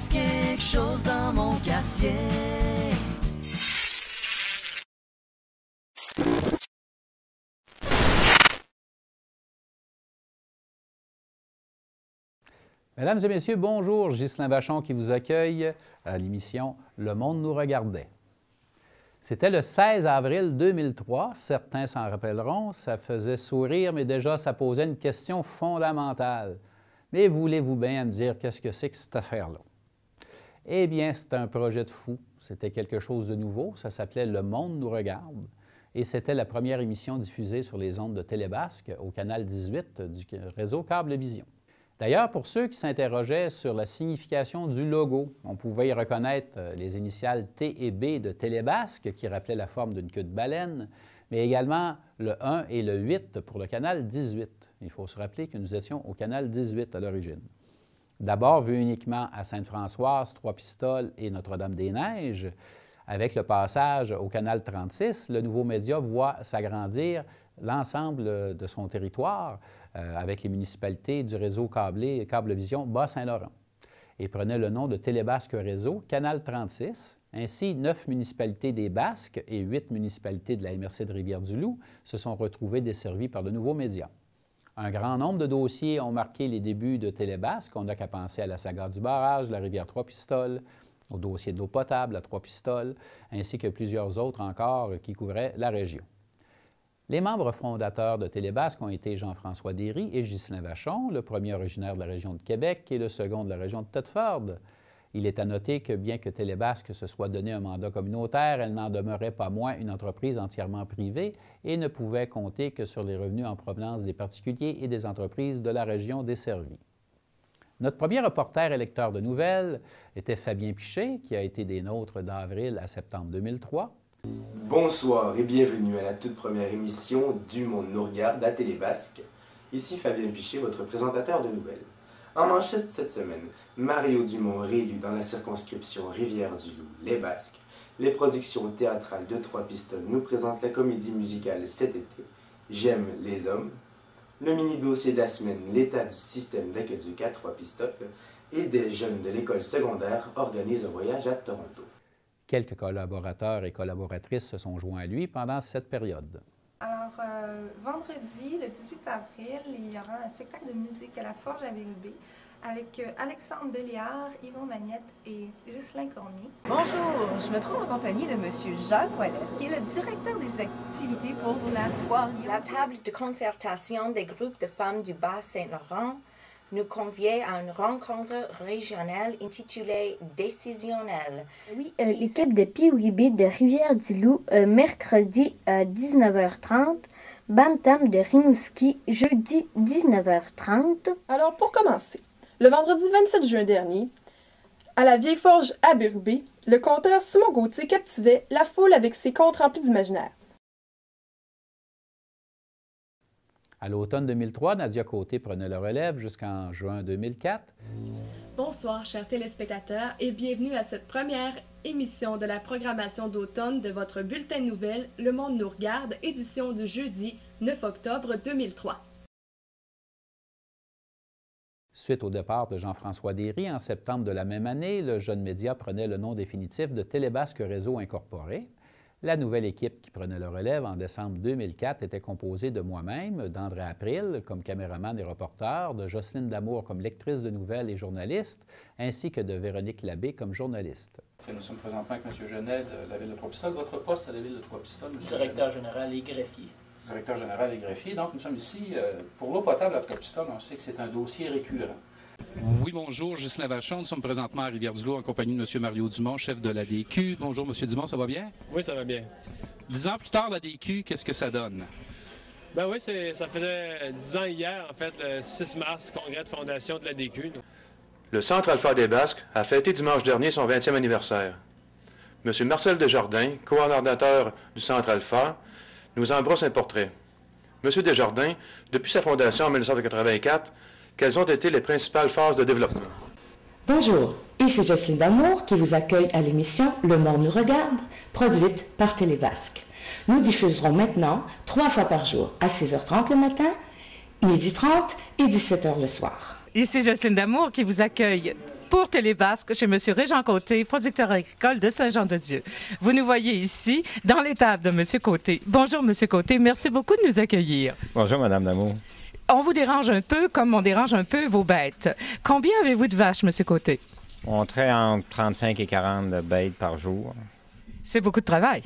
passe quelque chose dans mon quartier. Mesdames et messieurs, bonjour. Ghislain Vachon qui vous accueille à l'émission Le Monde nous regardait. C'était le 16 avril 2003. Certains s'en rappelleront. Ça faisait sourire, mais déjà, ça posait une question fondamentale. Mais voulez-vous bien me dire qu'est-ce que c'est que cette affaire-là? Eh bien, c'était un projet de fou. C'était quelque chose de nouveau. Ça s'appelait Le Monde nous regarde. Et c'était la première émission diffusée sur les ondes de Télébasque au canal 18 du réseau Câblevision. D'ailleurs, pour ceux qui s'interrogeaient sur la signification du logo, on pouvait y reconnaître les initiales T et B de Télébasque, qui rappelaient la forme d'une queue de baleine, mais également le 1 et le 8 pour le canal 18. Il faut se rappeler que nous étions au canal 18 à l'origine. D'abord, vu uniquement à Sainte-Françoise, Trois-Pistoles et Notre-Dame-des-Neiges, avec le passage au canal 36, le nouveau média voit s'agrandir l'ensemble de son territoire avec les municipalités du réseau Câblevision Bas-Saint-Laurent et prenait le nom de Télébasque Réseau, Canal 36. Ainsi, 9 municipalités des Basques et 8 municipalités de la MRC de Rivière-du-Loup se sont retrouvées desservies par le nouveau média. Un grand nombre de dossiers ont marqué les débuts de Télébasque. On n'a qu'à penser à la saga du barrage, la rivière Trois-Pistoles, au dossier de l'eau potable à Trois-Pistoles, ainsi que plusieurs autres encore qui couvraient la région. Les membres fondateurs de Télébasque ont été Jean-François Derry et Ghislain Vachon, le premier originaire de la région de Québec et le second de la région de Thetford. Il est à noter que bien que Télébasque se soit donné un mandat communautaire, elle n'en demeurait pas moins une entreprise entièrement privée et ne pouvait compter que sur les revenus en provenance des particuliers et des entreprises de la région desservie. Notre premier reporter et lecteur de nouvelles était Fabien Piché, qui a été des nôtres d'avril à septembre 2003. Bonsoir et bienvenue à la toute première émission du Monde nous regarde à Télébasque. Ici Fabien Piché, votre présentateur de nouvelles. En manchette cette semaine, Mario Dumont réélu dans la circonscription Rivière-du-Loup, les Basques. Les productions théâtrales de Trois-Pistoles nous présentent la comédie musicale cet été, J'aime les hommes. Le mini-dossier de la semaine, l'état du système d'aqueduc à Trois-Pistoles. Et des jeunes de l'école secondaire organisent un voyage à Toronto. Quelques collaborateurs et collaboratrices se sont joints à lui pendant cette période. Alors, vendredi, le 18 avril, il y aura un spectacle de musique à la Forge à VUB avec Alexandre Béliard, Yvon Magnette et Ghislain Cormier. Bonjour, je me trouve en compagnie de M. Jacques Ouellet, qui est le directeur des activités pour la foire. La table de concertation des groupes de femmes du Bas-Saint-Laurent nous convient à une rencontre régionale intitulée « Décisionnelle ». Oui, l'équipe de PWB de Rivière-du-Loup, mercredi à 19h30, Bantam de Rimouski, jeudi 19h30. Alors, pour commencer, le vendredi 27 juin dernier, à la Vieille Forge à Bérubé, le conteur Simon Gauthier captivait la foule avec ses contes remplis d'imaginaire. À l'automne 2003, Nadia Côté prenait le relève jusqu'en juin 2004. Bonsoir, chers téléspectateurs, et bienvenue à cette première émission de la programmation d'automne de votre bulletin de nouvelles Le Monde nous regarde, édition du jeudi 9 octobre 2003. Suite au départ de Jean-François Derry en septembre de la même année, le jeune média prenait le nom définitif de Télébasque Réseau Incorporé. La nouvelle équipe qui prenait le relève en décembre 2004 était composée de moi-même, d'André April comme caméraman et reporter, de Jocelyne Damour comme lectrice de nouvelles et journaliste, ainsi que de Véronique Labbé comme journaliste. Nous sommes présentement avec M. Genet de la ville de Trois-Pistoles. Votre poste à la ville de Trois-Pistoles, M. Directeur général et greffier. Directeur général et greffier. Donc, nous sommes ici pour l'eau potable à Trois-Pistoles. On sait que c'est un dossier récurrent. Oui, bonjour, Ghislain Vachon. Nous sommes présentement à Rivière-du-Loup en compagnie de M. Mario Dumont, chef de la DQ. Bonjour, M. Dumont, ça va bien? Oui, ça va bien. 10 ans plus tard, la DQ, qu'est-ce que ça donne? Ben oui, ça faisait 10 ans hier, en fait, le 6 mars, congrès de fondation de la DQ. Le Centre Alpha des Basques a fêté dimanche dernier son 20e anniversaire. M. Marcel Desjardins, co-ordonnateur du Centre Alpha, nous en brosse un portrait. M. Desjardins, depuis sa fondation en 1984, quelles ont été les principales phases de développement? Bonjour, ici Jocelyne Damour qui vous accueille à l'émission Le Monde nous regarde, produite par Télébasque. Nous diffuserons maintenant 3 fois par jour, à 6h30 le matin, 12h30 et 17h le soir. Ici Jocelyne Damour qui vous accueille pour Télébasque chez M. Régent Côté, producteur agricole de Saint-Jean-de-Dieu. Vous nous voyez ici dans l'étable de M. Côté. Bonjour M. Côté, merci beaucoup de nous accueillir. Bonjour Mme Damour. On vous dérange un peu comme on dérange un peu vos bêtes. Combien avez-vous de vaches, M. Côté? On traite entre 35 et 40 de bêtes par jour. C'est beaucoup de travail.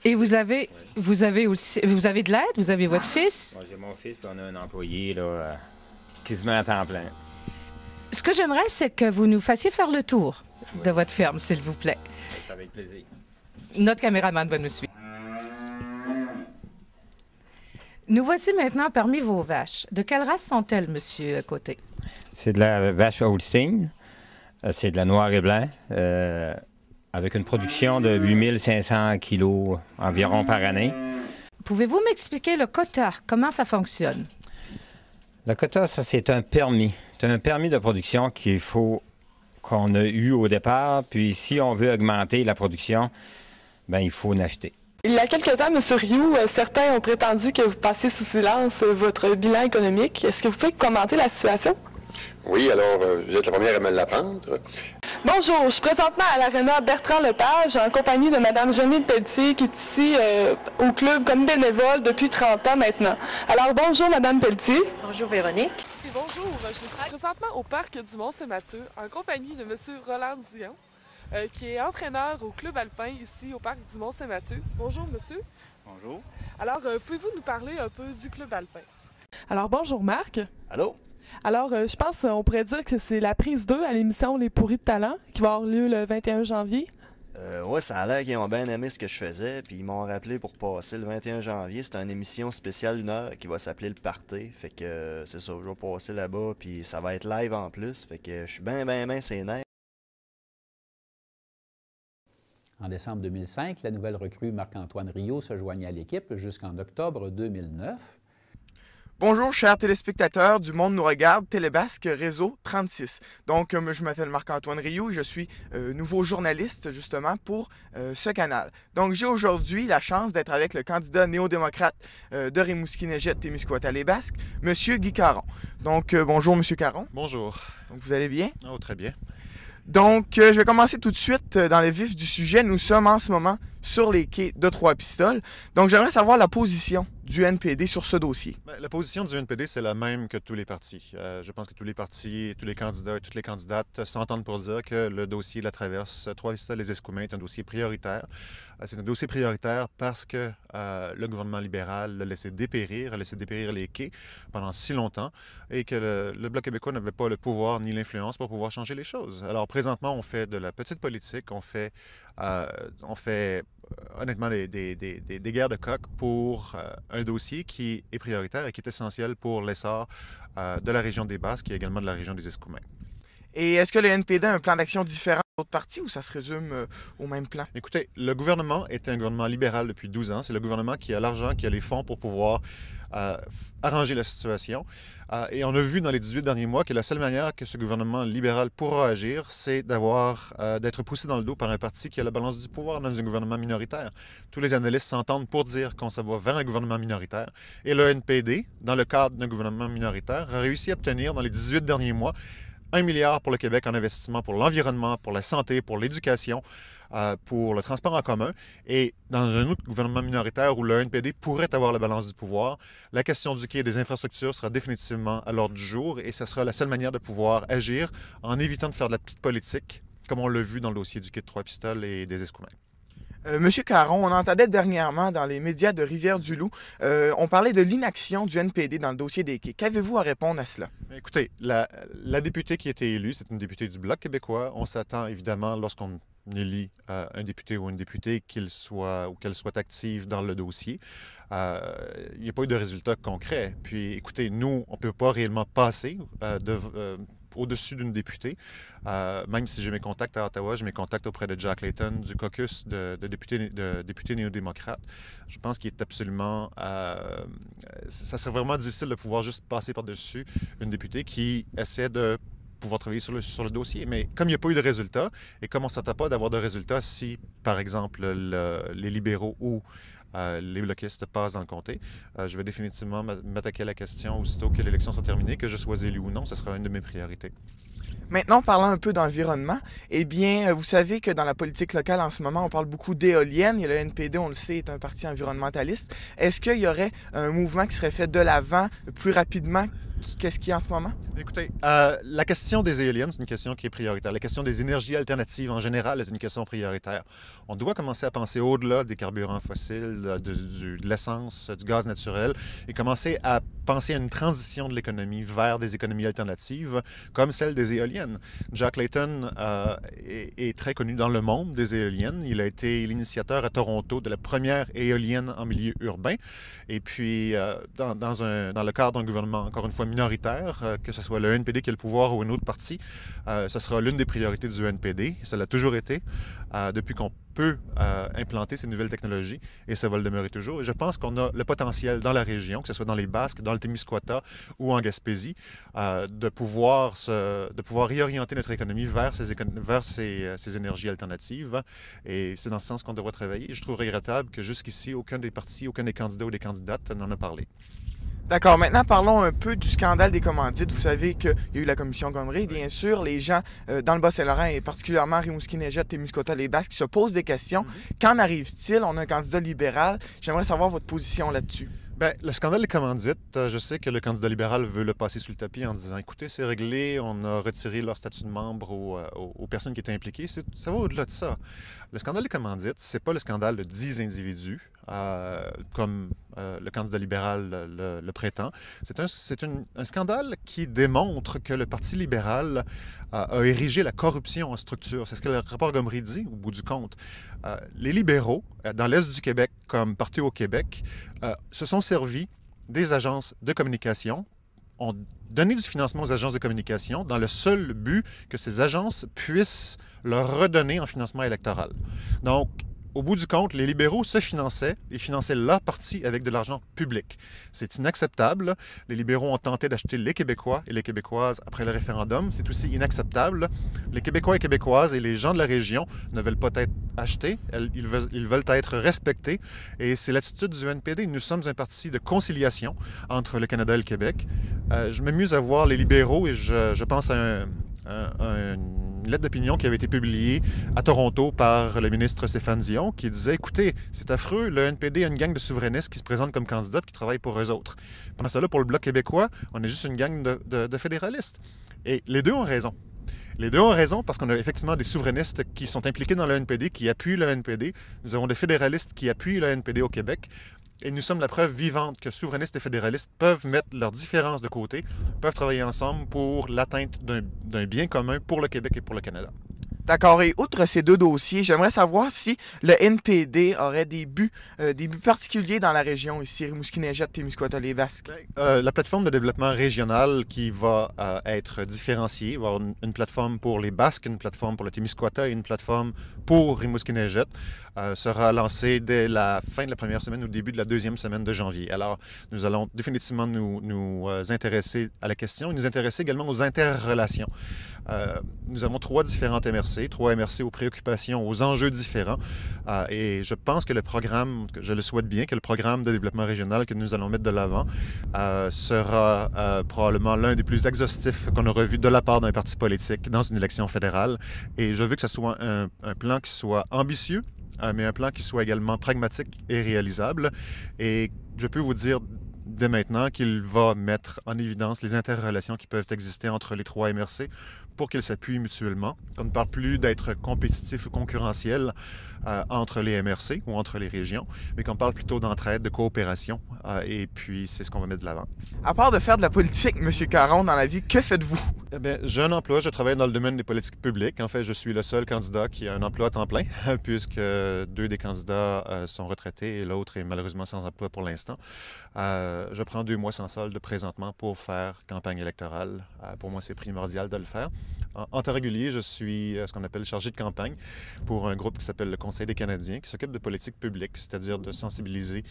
Et vous avez de l'aide? Vous avez votre fils? Moi, j'ai mon fils, puis on a un employé là, qui se met à temps plein. Ce que j'aimerais, c'est que vous nous fassiez faire le tour de votre ferme, s'il vous plaît. Avec plaisir. Notre caméraman va nous suivre. Nous voici maintenant parmi vos vaches. De quelle race sont-elles, Monsieur Côté? C'est de la vache Holstein. C'est de la noir et blanc, avec une production de 8500 kilos environ par année. Pouvez-vous m'expliquer le quota? Comment ça fonctionne? Le quota, ça, c'est un permis. C'est un permis de production qu'on a eu au départ. Puis si on veut augmenter la production, bien, il faut en acheter. Il y a quelques temps, M. Rioux, certains ont prétendu que vous passez sous silence votre bilan économique. Est-ce que vous pouvez commenter la situation? Oui, alors, vous êtes la première à me l'apprendre. Bonjour, je suis présentement à l'aréna Bertrand-Lepage en compagnie de Mme Janine Pelletier qui est ici au club comme bénévole depuis 30 ans maintenant. Alors, bonjour Mme Pelletier. Bonjour Véronique. Et bonjour, je suis présentement au parc du Mont-Saint-Mathieu en compagnie de M. Roland Dion, qui est entraîneur au club alpin ici au parc du Mont-Saint-Mathieu. Bonjour monsieur. Bonjour. Alors, pouvez-vous nous parler un peu du club alpin? Alors, bonjour Marc. Allô? Alors, je pense qu'on pourrait dire que c'est la prise 2 à l'émission Les Pourris de talent qui va avoir lieu le 21 janvier. Ouais, ça a l'air qu'ils ont bien aimé ce que je faisais, puis ils m'ont rappelé pour passer le 21 janvier. C'est une émission spéciale 1 heure qui va s'appeler Le Party. Fait que c'est ça, je vais passer là-bas, puis ça va être live en plus. Fait que je suis bien sénère. En décembre 2005, la nouvelle recrue Marc-Antoine Riou se joignait à l'équipe jusqu'en octobre 2009. Bonjour, chers téléspectateurs du Monde nous regarde, Télébasque Réseau 36. Donc, je m'appelle Marc-Antoine Riou et je suis nouveau journaliste, justement, pour ce canal. Donc, j'ai aujourd'hui la chance d'être avec le candidat néo-démocrate de Rimouski-Neigette-Témiscouata-les-Basques, M. Guy Caron. Donc, bonjour, M. Caron. Bonjour. Donc, vous allez bien? Oh, très bien. Donc, je vais commencer tout de suite dans le vif du sujet. Nous sommes en ce moment sur les quais de Trois-Pistoles. Donc, j'aimerais savoir la position du NPD sur ce dossier. La position du NPD, c'est la même que tous les partis. Je pense que tous les partis, tous les candidats et toutes les candidates s'entendent pour dire que le dossier de la traverse Trois-Pistoles-les-Escoumins est un dossier prioritaire. C'est un dossier prioritaire parce que le gouvernement libéral l'a laissé dépérir les quais pendant si longtemps et que le Bloc québécois n'avait pas le pouvoir ni l'influence pour pouvoir changer les choses. Alors présentement, on fait de la petite politique, on fait honnêtement des guerres de coq pour un dossier qui est prioritaire et qui est essentiel pour l'essor de la région des Basques et également de la région des Escoumins. Et est-ce que le NPD a un plan d'action différent d'autres partis ou ça se résume au même plan? Écoutez, le gouvernement est un gouvernement libéral depuis 12 ans. C'est le gouvernement qui a l'argent, qui a les fonds pour pouvoir arranger la situation. Et on a vu dans les 18 derniers mois que la seule manière que ce gouvernement libéral pourra agir, c'est d'être poussé dans le dos par un parti qui a la balance du pouvoir dans un gouvernement minoritaire. Tous les analystes s'entendent pour dire qu'on s'en va vers un gouvernement minoritaire. Et le NPD, dans le cadre d'un gouvernement minoritaire, a réussi à obtenir dans les 18 derniers mois 1 milliard pour le Québec en investissement pour l'environnement, pour la santé, pour l'éducation, pour le transport en commun. Et dans un autre gouvernement minoritaire où le NPD pourrait avoir la balance du pouvoir, la question du quai et des infrastructures sera définitivement à l'ordre du jour et ce sera la seule manière de pouvoir agir en évitant de faire de la petite politique, comme on l'a vu dans le dossier du quai de Trois-Pistoles et des Escoumins. Monsieur Caron, on entendait dernièrement dans les médias de Rivière-du-Loup, on parlait de l'inaction du NPD dans le dossier des quais. Qu'avez-vous à répondre à cela? Écoutez, la députée qui a été élue, c'est une députée du Bloc québécois. On s'attend évidemment, lorsqu'on élit un député ou une députée, qu'il soit ou qu'elle soit active dans le dossier. Il n'y a pas eu de résultat concret. Puis, écoutez, nous, on ne peut pas réellement passer au-dessus d'une députée. Même si j'ai mes contacts à Ottawa, j'ai mes contacts auprès de Jack Layton, du caucus de députés néo-démocrates. Je pense qu'il est absolument... ça serait vraiment difficile de pouvoir juste passer par-dessus une députée qui essaie de pouvoir travailler sur le dossier. Mais comme il n'y a pas eu de résultat, et comme on ne s'attend pas d'avoir de résultats si, par exemple, les libéraux ou les bloquistes passent dans le comté. Je vais définitivement m'attaquer à la question aussitôt que l'élection sera terminée, que je sois élu ou non, ce sera une de mes priorités. Maintenant, parlant un peu d'environnement, eh bien, vous savez que dans la politique locale en ce moment, on parle beaucoup d'éoliennes. Et le NPD, on le sait, est un parti environnementaliste. Est-ce qu'il y aurait un mouvement qui serait fait de l'avant plus rapidement qu'est-ce qu'il y a en ce moment? Écoutez, la question des éoliennes, c'est une question qui est prioritaire. La question des énergies alternatives en général est une question prioritaire. On doit commencer à penser au-delà des carburants fossiles, de l'essence, du gaz naturel, et commencer à penser à une transition de l'économie vers des économies alternatives, comme celle des éoliennes. Jack Layton est très connu dans le monde des éoliennes. Il a été l'initiateur à Toronto de la première éolienne en milieu urbain. Et puis, dans le cadre d'un gouvernement, encore une fois, minoritaire, que ce soit le NPD qui a le pouvoir ou un autre parti, ce sera l'une des priorités du NPD. Ça l'a toujours été, depuis qu'on peut implanter ces nouvelles technologies, et ça va le demeurer toujours. Et je pense qu'on a le potentiel dans la région, que ce soit dans les Basques, dans le Témiscouata ou en Gaspésie, de pouvoir réorienter notre économie vers ces énergies alternatives. Et c'est dans ce sens qu'on devrait travailler. Je trouve regrettable que jusqu'ici, aucun des partis, aucun des candidats ou des candidates n'en a parlé. D'accord, maintenant parlons un peu du scandale des commandites. Vous savez qu'il y a eu la commission Gomery. Bien sûr, les gens dans le Bas-Saint-Laurent et particulièrement Rimouski-Neigette, Témiscouata, les Basques se posent des questions. Qu'en arrive-t-il? On a un candidat libéral. J'aimerais savoir votre position là-dessus. Bien, le scandale des commandites, je sais que le candidat libéral veut le passer sous le tapis en disant « Écoutez, c'est réglé, on a retiré leur statut de membre aux personnes qui étaient impliquées. » Ça va au-delà de ça. Le scandale des commandites, c'est pas le scandale de 10 individus, comme le candidat libéral le prétend. C'est un scandale qui démontre que le Parti libéral a érigé la corruption en structure. C'est ce que le rapport Gomery dit, au bout du compte. Les libéraux, dans l'Est du Québec comme partout au Québec, se sont servis des agences de communication, ont donné du financement aux agences de communication dans le seul but que ces agences puissent leur redonner en financement électoral. Donc, au bout du compte, les libéraux se finançaient et finançaient leur parti avec de l'argent public. C'est inacceptable. Les libéraux ont tenté d'acheter les Québécois et les Québécoises après le référendum. C'est aussi inacceptable. Les Québécois et Québécoises et les gens de la région ne veulent pas être achetés. Ils veulent être respectés. Et c'est l'attitude du NPD. Nous sommes un parti de conciliation entre le Canada et le Québec. Je m'amuse à voir les libéraux et je pense à une lettre d'opinion qui avait été publiée à Toronto par le ministre Stéphane Dion qui disait « Écoutez, c'est affreux, le NPD a une gang de souverainistes qui se présentent comme candidats et qui travaillent pour eux autres. Pendant ça, là, pour le Bloc québécois, on est juste une gang de fédéralistes. » Et les deux ont raison. Les deux ont raison parce qu'on a effectivement des souverainistes qui sont impliqués dans le NPD, qui appuient le NPD. Nous avons des fédéralistes qui appuient le NPD au Québec. Et nous sommes la preuve vivante que souverainistes et fédéralistes peuvent mettre leurs différences de côté, peuvent travailler ensemble pour l'atteinte d'un bien commun pour le Québec et pour le Canada. D'accord. Et outre ces deux dossiers, j'aimerais savoir si le NPD aurait des buts particuliers dans la région ici, Rimouski-Neigette, Témiscouata, les Basques. La plateforme de développement régional qui va être différenciée, il va y avoir une plateforme pour les Basques, une plateforme pour le Témiscouata et une plateforme pour Rimouski-Neigette, sera lancée dès la fin de la première semaine ou début de la deuxième semaine de janvier. Alors, nous allons définitivement nous intéresser à la question et nous intéresser également aux interrelations. Nous avons trois différentes MRC, trois MRC aux préoccupations, aux enjeux différents. Et je pense que le programme, je le souhaite bien, que le programme de développement régional que nous allons mettre de l'avant sera probablement l'un des plus exhaustifs qu'on aura vu de la part d'un parti politique dans une élection fédérale. Et je veux que ce soit un plan qui soit ambitieux, mais un plan qui soit également pragmatique et réalisable. Et je peux vous dire dès maintenant qu'il va mettre en évidence les interrelations qui peuvent exister entre les trois MRC pour qu'ils s'appuient mutuellement. On ne parle plus d'être compétitif ou concurrentiel entre les MRC ou entre les régions, mais qu'on parle plutôt d'entraide, de coopération, et puis c'est ce qu'on va mettre de l'avant. À part de faire de la politique, M. Caron, dans la vie, que faites-vous? Eh bien, j'ai un emploi, je travaille dans le domaine des politiques publiques. En fait, je suis le seul candidat qui a un emploi à temps plein, puisque deux des candidats sont retraités et l'autre est malheureusement sans emploi pour l'instant. Je prends 2 mois sans solde présentement pour faire campagne électorale. Pour moi, c'est primordial de le faire. En temps régulier, je suis ce qu'on appelle chargé de campagne pour un groupe qui s'appelle le Conseil des Canadiens, qui s'occupe de politique publique, c'est-à-dire de sensibiliser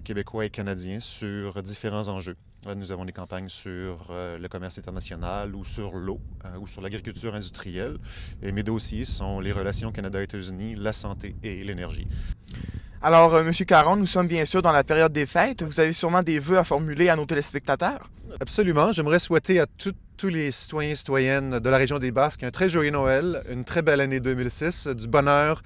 Québécois et Canadiens sur différents enjeux. Nous avons des campagnes sur le commerce international ou sur l'eau ou sur l'agriculture industrielle. Et mes dossiers sont les relations Canada-États-Unis, la santé et l'énergie. Alors, M. Caron, nous sommes bien sûr dans la période des fêtes. Vous avez sûrement des vœux à formuler à nos téléspectateurs? Absolument. J'aimerais souhaiter à tous les citoyens et citoyennes de la région des Basques un très joyeux Noël, une très belle année 2006, du bonheur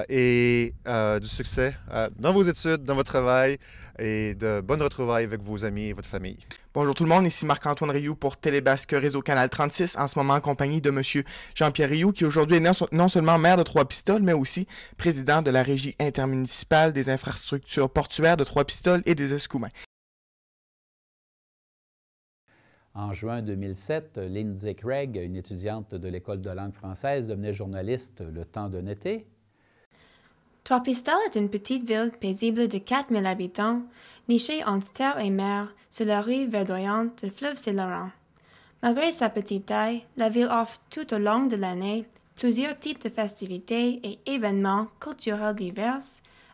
et du succès dans vos études, dans votre travail et de bonnes retrouvailles avec vos amis et votre famille. Bonjour tout le monde, ici Marc-Antoine Rioux pour Télébasque Réseau Canal 36, en ce moment en compagnie de M. Jean-Pierre Rioux, qui aujourd'hui est non seulement maire de Trois-Pistoles, mais aussi président de la Régie intermunicipale des infrastructures portuaires de Trois-Pistoles et des Escoumins. En juin 2007, Lindsay Craig, une étudiante de l'École de langue française, devenait journaliste le temps d'un été. Trois-Pistoles est une petite ville paisible de 4000 habitants, nichée entre terre et mer sur la rive verdoyante du fleuve Saint-Laurent. Malgré sa petite taille, la ville offre tout au long de l'année plusieurs types de festivités et événements culturels divers,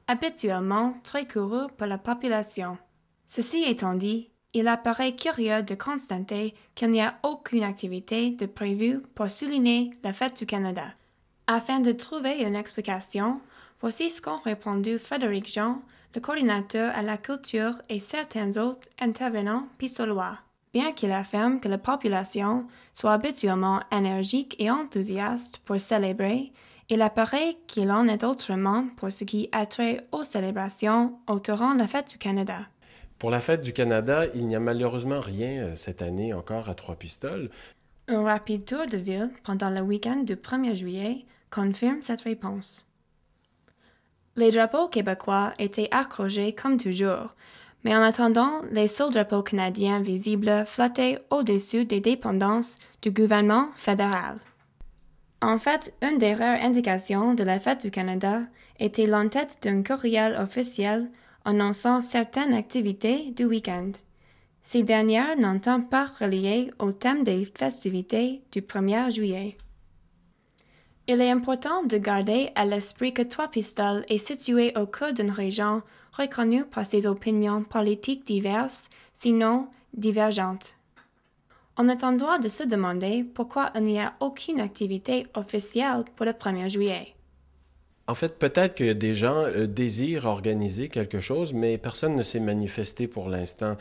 habituellement très courus par la population. Ceci étant dit, il apparaît curieux de constater qu'il n'y a aucune activité de prévue pour souligner la Fête du Canada. Afin de trouver une explication, voici ce qu'ont répondu Frédéric Jean, le coordinateur à la culture et certains autres intervenants pistolois. Bien qu'il affirme que la population soit habituellement énergique et enthousiaste pour célébrer, il apparaît qu'il en est autrement pour ce qui a trait aux célébrations entourant la Fête du Canada. Pour la Fête du Canada, il n'y a malheureusement rien cette année encore à Trois-Pistoles. Un rapide tour de ville pendant le week-end du 1er juillet confirme cette réponse. Les drapeaux québécois étaient accrochés comme toujours, mais en attendant, les seuls drapeaux canadiens visibles flottaient au-dessus des dépendances du gouvernement fédéral. En fait, une des rares indications de la Fête du Canada était l'entête d'un courriel officiel annonçant certaines activités du week-end. Ces dernières n'étant pas reliées au thème des festivités du 1er juillet. Il est important de garder à l'esprit que Trois-Pistoles est situé au cœur d'une région reconnue par ses opinions politiques diverses, sinon divergentes. On est en droit de se demander pourquoi il n'y a aucune activité officielle pour le 1er juillet. En fait, peut-être que des gens désirent organiser quelque chose, mais personne ne s'est manifesté pour l'instant.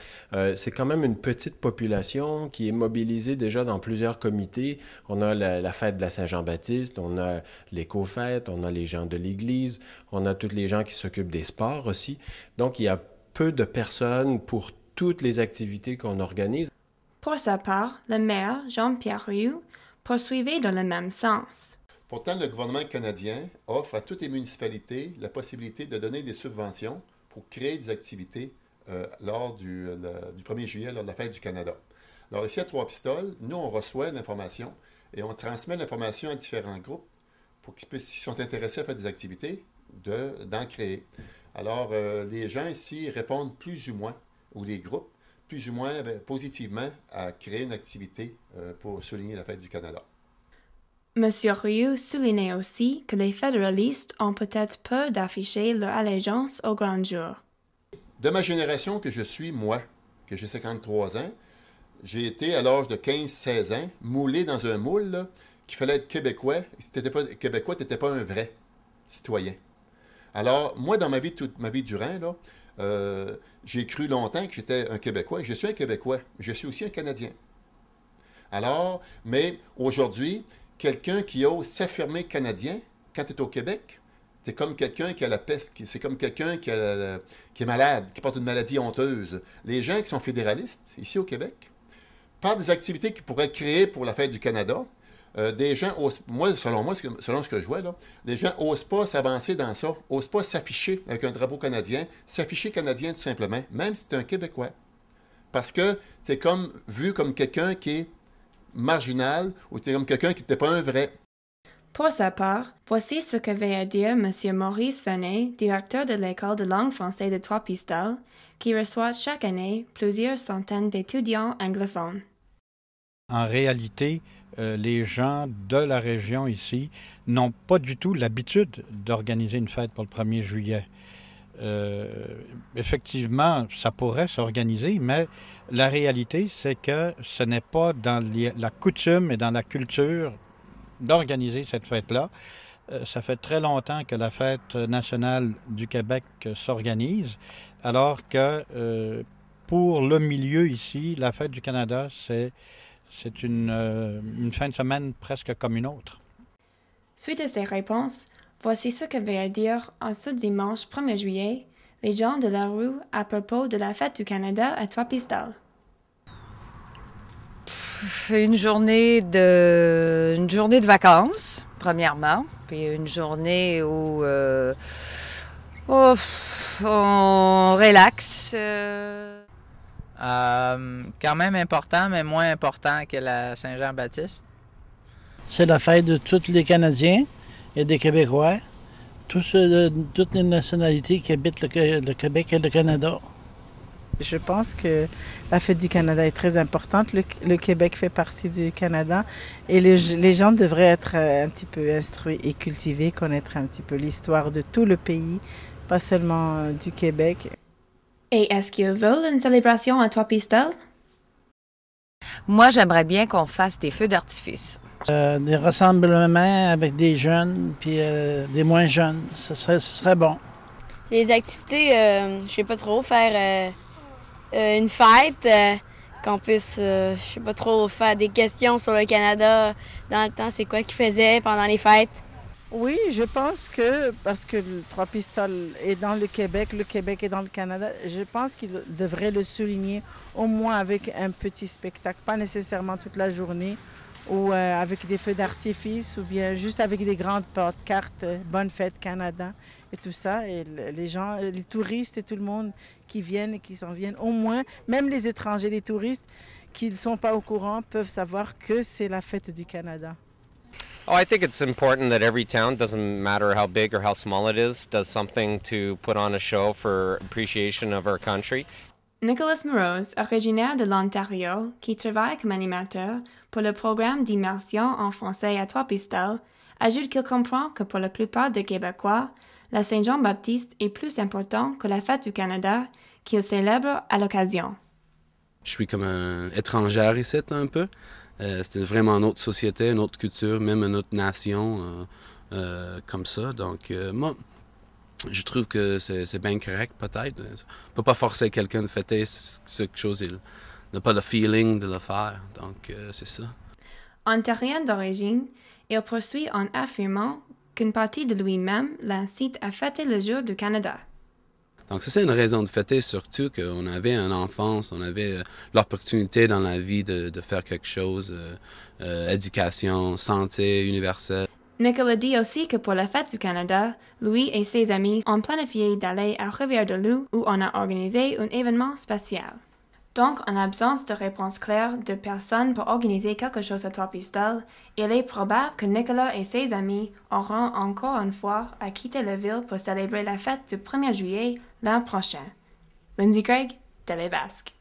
C'est quand même une petite population qui est mobilisée déjà dans plusieurs comités. On a la fête de la Saint-Jean-Baptiste, on a l'éco-fête, on a les gens de l'Église, on a tous les gens qui s'occupent des sports aussi. Donc, il y a peu de personnes pour toutes les activités qu'on organise. Pour sa part, le maire, Jean-Pierre Rioux, poursuivait dans le même sens. Pourtant, le gouvernement canadien offre à toutes les municipalités la possibilité de donner des subventions pour créer des activités lors du 1er juillet, lors de la Fête du Canada. Alors ici à Trois-Pistoles, nous, on reçoit l'information et on transmet l'information à différents groupes pour qu'ils puissent, s'ils sont intéressés à faire des activités, d'en créer. Alors, les gens ici répondent plus ou moins, ou les groupes, plus ou moins positivement à créer une activité pour souligner la Fête du Canada. M. Rioux soulignait aussi que les fédéralistes ont peut-être peur d'afficher leur allégeance au grand jour. De ma génération que je suis, moi, que j'ai 53 ans, j'ai été à l'âge de 15-16 ans moulé dans un moule là, qu'il fallait être québécois. Si tu n'étais pas québécois, tu n'étais pas un vrai citoyen. Alors, moi, dans ma vie, toute ma vie durant, là, j'ai cru longtemps que j'étais un Québécois. Je suis un Québécois, je suis aussi un Canadien. Alors, mais aujourd'hui, quelqu'un qui ose s'affirmer canadien, quand tu es au Québec, c'est comme quelqu'un qui a la peste, c'est comme quelqu'un qui est malade, qui porte une maladie honteuse. Les gens qui sont fédéralistes, ici au Québec, par des activités qu'ils pourraient créer pour la Fête du Canada, des gens osent, selon ce que je vois, là, les gens n'osent pas s'avancer dans ça, n'osent pas s'afficher avec un drapeau canadien, s'afficher canadien tout simplement, même si c'est un Québécois. Parce que c'est comme vu comme quelqu'un qui est marginal ou c'est comme quelqu'un qui n'était pas un vrai. Pour sa part, voici ce qu'avait à dire M. Maurice Venet, directeur de l'École de langue française de Trois-Pistoles, qui reçoit chaque année plusieurs centaines d'étudiants anglophones. En réalité, les gens de la région ici n'ont pas du tout l'habitude d'organiser une fête pour le 1er juillet. Effectivement, ça pourrait s'organiser, mais la réalité, c'est que ce n'est pas dans la coutume et dans la culture d'organiser cette fête-là. Ça fait très longtemps que la fête nationale du Québec s'organise, alors que pour le milieu ici, la fête du Canada, c'est une fin de semaine presque comme une autre. Suite à ces réponses, voici ce que veut dire en ce dimanche 1er juillet les gens de la rue à propos de la fête du Canada à Trois-Pistoles. Une journée de vacances, premièrement, puis une journée où on relaxe. Quand même important, mais moins important que la Saint-Jean-Baptiste. C'est la fête de tous les Canadiens et des Québécois, toutes les nationalités qui habitent le Québec et le Canada. Je pense que la fête du Canada est très importante. Le Québec fait partie du Canada et les gens devraient être un petit peu instruits et cultivés, connaître un petit peu l'histoire de tout le pays, pas seulement du Québec. Et est-ce qu'ils veulent une célébration à Trois-Pistoles? Moi, j'aimerais bien qu'on fasse des feux d'artifice. Des rassemblements avec des jeunes puis des moins jeunes, ce serait bon. Les activités, je sais pas trop, faire une fête, qu'on puisse, je sais pas trop, faire des questions sur le Canada dans le temps, c'est quoi qu'ils faisaient pendant les fêtes. Oui, je pense que, parce que le Trois-Pistoles est dans le Québec est dans le Canada, je pense qu'il devrait le souligner au moins avec un petit spectacle, pas nécessairement toute la journée, ou avec des feux d'artifice, ou bien juste avec des grandes pancartes « Bonne fête Canada » et tout ça. Et les gens, les touristes et tout le monde qui viennent et qui s'en viennent, au moins, même les étrangers, les touristes qui ne sont pas au courant, peuvent savoir que c'est la fête du Canada. Oh, I think it's important that every town, doesn't matter how big or how small it is, does something to put on a show for appreciation of our country. Nicholas Moroz, originaire de l'Ontario, qui travaille comme animateur pour le programme d'immersion en français à Trois-Pistoles, ajoute qu'il comprend que pour la plupart des Québécois, la Saint-Jean-Baptiste est plus important que la fête du Canada qu'ils célèbrent à l'occasion. Je suis comme un étrangère ici un peu. C'était vraiment une autre société, une autre culture, même une autre nation comme ça. Donc, moi, je trouve que c'est bien correct, peut-être. On ne peut pas forcer quelqu'un de fêter quelque chose, il n'a pas le feeling de le faire. Donc, c'est ça. Ontarien d'origine, il poursuit en affirmant qu'une partie de lui-même l'incite à fêter le jour du Canada. Donc, ça, c'est une raison de fêter, surtout qu'on avait une enfance, on avait l'opportunité dans la vie de faire quelque chose, éducation, santé universelle. Nicolas dit aussi que pour la fête du Canada, lui et ses amis ont planifié d'aller à Rivière-du-Loup où on a organisé un événement spécial. Donc, en absence de réponse claire de personne pour organiser quelque chose à Trois-Pistoles, il est probable que Nicolas et ses amis auront encore une fois à quitter la ville pour célébrer la fête du 1er juillet l'an prochain. Lindsay Craig, Télé Basque.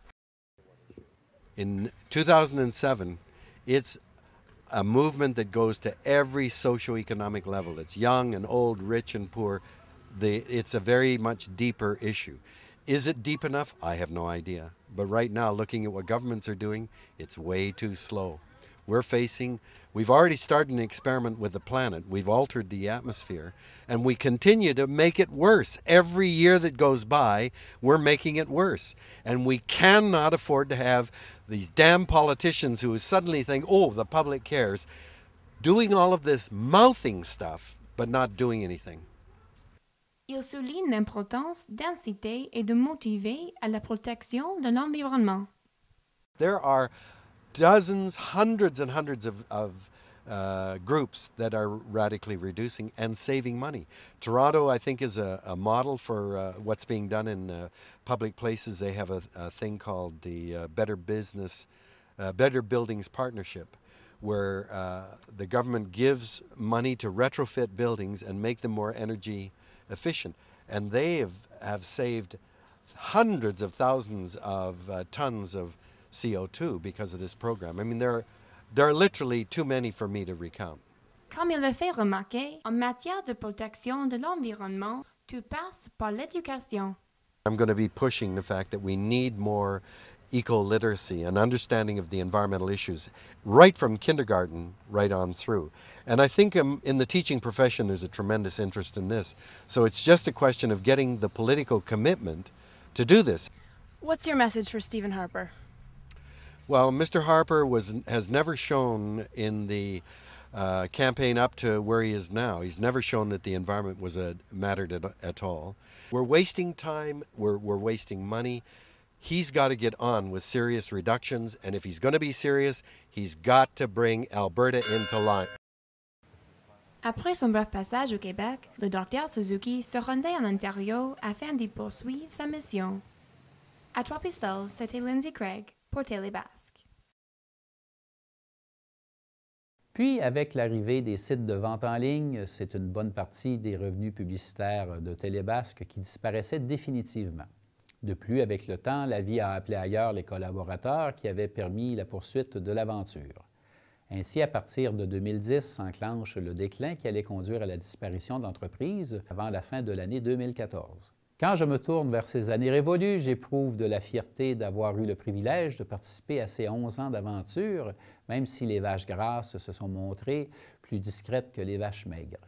In 2007, it's a movement that goes to every socioeconomic level. It's young and old, rich and poor. It's a very much deeper issue. Is it deep enough? I have no idea. But right now, looking at what governments are doing, it's way too slow. We've already started an experiment with the planet. We've altered the atmosphere, and we continue to make it worse. Every year that goes by, we're making it worse. And we cannot afford to have these damn politicians who suddenly think, oh, the public cares, doing all of this mouthing stuff, but not doing anything. Il souligne l'importance d'inciter et de motiver à la protection de l'environnement. There are dozens, hundreds and hundreds of groups that are radically reducing and saving money. Toronto, I think, is a model for what's being done in public places. They have a thing called the Better Buildings Partnership, where the government gives money to retrofit buildings and make them more energy efficient. And they have saved hundreds of thousands of tons of CO2 because of this program. I mean, there are literally too many for me to recount. Comme il le fait remarquer, en matière de protection de l'environnement, tout passe par l'éducation. I'm going to be pushing the fact that we need more eco-literacy, an understanding of the environmental issues, right from kindergarten right on through. And I think in the teaching profession there's a tremendous interest in this. So it's just a question of getting the political commitment to do this. What's your message for Stephen Harper? Well, Mr. Harper has never shown in the campaign up to where he is now, he's never shown that the environment was mattered at all. We're wasting time, we're wasting money. He's got to get on with serious reductions, and if he's going to be serious, he's got to bring Alberta into line. Après son bref passage au Québec, le Dr Suzuki se rendait en Ontario afin d'y poursuivre sa mission. À Trois-Pistoles, c'était Lindsay Craig pour Télébasque. Puis, avec l'arrivée des sites de vente en ligne, c'est une bonne partie des revenus publicitaires de Télébasque qui disparaissaient définitivement. De plus, avec le temps, la vie a appelé ailleurs les collaborateurs qui avaient permis la poursuite de l'aventure. Ainsi, à partir de 2010, s'enclenche le déclin qui allait conduire à la disparition d'entreprises avant la fin de l'année 2014. Quand je me tourne vers ces années révolues, j'éprouve de la fierté d'avoir eu le privilège de participer à ces 11 ans d'aventure, même si les vaches grasses se sont montrées plus discrètes que les vaches maigres.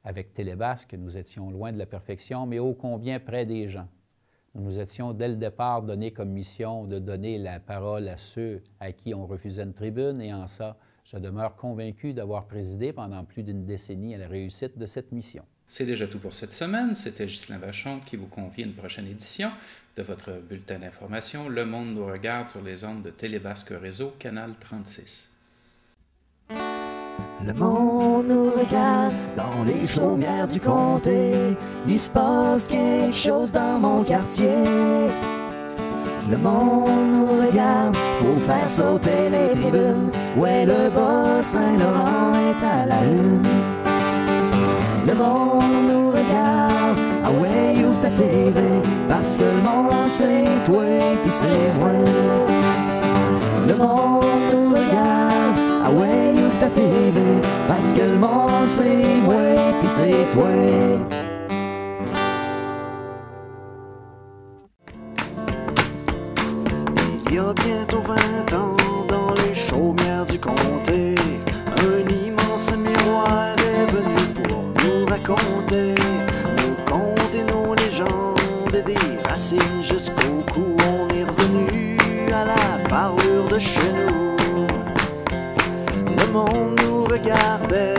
Avec Télébasque, nous étions loin de la perfection, mais ô combien près des gens. Nous nous étions dès le départ donné comme mission de donner la parole à ceux à qui on refusait une tribune, et en ça, je demeure convaincu d'avoir présidé pendant plus d'une décennie à la réussite de cette mission. C'est déjà tout pour cette semaine. C'était Ghislain Vachon qui vous confie une prochaine édition de votre bulletin d'information Le Monde nous regarde sur les ondes de Télébasque Réseau, Canal 36. Le monde nous regarde dans les chaumières du comté. Il se passe quelque chose dans mon quartier. Le monde nous regarde, faut faire sauter les tribunes. Ouais, le Bas-Saint-Laurent est à la une. Le monde nous regarde, ah ouais, ouvre ta TV, parce que le monde c'est toi pis c'est moi. Le monde nous regarde, ah ouais, ouvre ta TV, parce que le monde c'est moi pis c'est toi. Il y a bientôt 20 ans dans les chaumières du comté, un immense miroir est venu pour nous raconter nos contes et nos légendes, et des racines jusqu'au cou. On est revenu à la parlure de chez nous. Le monde nous regardait